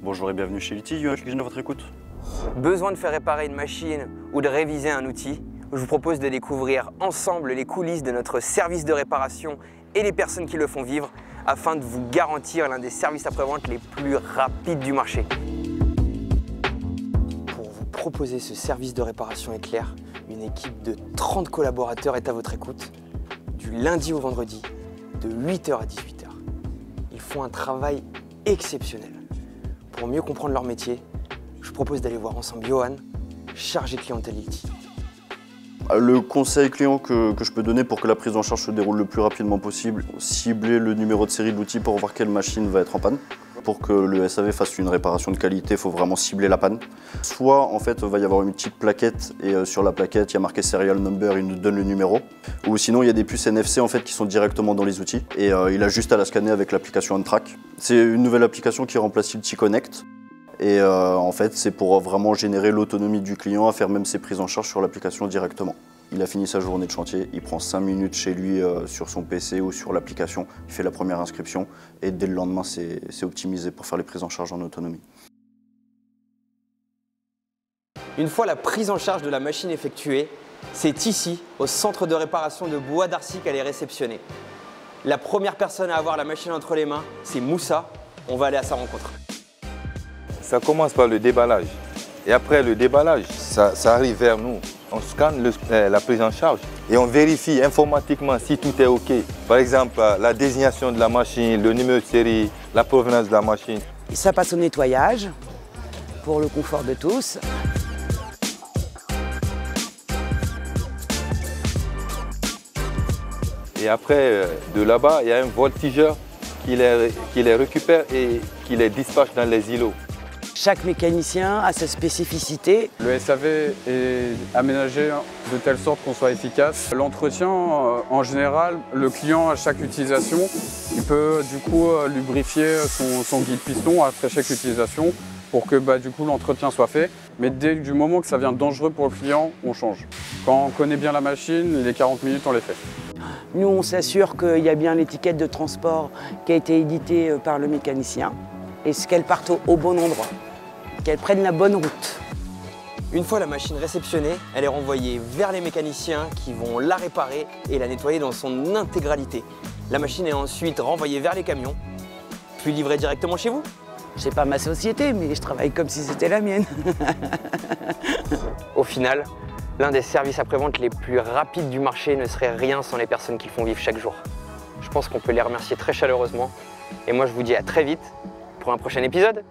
Bonjour et bienvenue chez Liti, Yoann Schliggen à votre écoute. Besoin de faire réparer une machine ou de réviser un outil? Je vous propose de découvrir ensemble les coulisses de notre service de réparation et les personnes qui le font vivre afin de vous garantir l'un des services après-vente les plus rapides du marché. Pour vous proposer ce service de réparation éclair, une équipe de 30 collaborateurs est à votre écoute, du lundi au vendredi, de 8h à 18h. Ils font un travail exceptionnel. Pour mieux comprendre leur métier, je vous propose d'aller voir ensemble Yoann, chargé clientèle Liti. Le conseil client que je peux donner pour que la prise en charge se déroule le plus rapidement possible, cibler le numéro de série de l'outil pour voir quelle machine va être en panne. Pour que le SAV fasse une réparation de qualité, il faut vraiment cibler la panne. Soit en fait il va y avoir une petite plaquette et sur la plaquette il y a marqué serial number, il nous donne le numéro. Ou sinon il y a des puces NFC en fait qui sont directement dans les outils et il a juste à la scanner avec l'application OnTrack. C'est une nouvelle application qui remplace Liti Connect. Et en fait, c'est pour vraiment générer l'autonomie du client à faire même ses prises en charge sur l'application directement. Il a fini sa journée de chantier, il prend 5 minutes chez lui sur son PC ou sur l'application, il fait la première inscription et dès le lendemain, c'est optimisé pour faire les prises en charge en autonomie. Une fois la prise en charge de la machine effectuée, c'est ici, au centre de réparation de Bois d'Arcy, qu'elle est réceptionnée. La première personne à avoir la machine entre les mains, c'est Moussa. On va aller à sa rencontre. Ça commence par le déballage. Et après le déballage, ça arrive vers nous. On scanne la prise en charge et on vérifie informatiquement si tout est OK. Par exemple, la désignation de la machine, le numéro de série, la provenance de la machine. Ça passe au nettoyage pour le confort de tous. Et après, de là-bas, il y a un voltigeur qui les récupère et qui les dispatche dans les îlots. Chaque mécanicien a sa spécificité. Le SAV est aménagé de telle sorte qu'on soit efficace. L'entretien, en général, le client à chaque utilisation, il peut du coup lubrifier son guide piston après chaque utilisation pour que du coup l'entretien soit fait. Mais dès du moment que ça devient dangereux pour le client, on change. Quand on connaît bien la machine, les 40 minutes, on les fait. Nous, on s'assure qu'il y a bien l'étiquette de transport qui a été éditée par le mécanicien et qu'elle parte au bon endroit, qu'elle prenne la bonne route. Une fois la machine réceptionnée, elle est renvoyée vers les mécaniciens qui vont la réparer et la nettoyer dans son intégralité. La machine est ensuite renvoyée vers les camions, puis livrée directement chez vous. C'est pas ma société, mais je travaille comme si c'était la mienne. Au final, l'un des services après-vente les plus rapides du marché ne serait rien sans les personnes qui le font vivre chaque jour. Je pense qu'on peut les remercier très chaleureusement. Et moi, je vous dis à très vite pour un prochain épisode.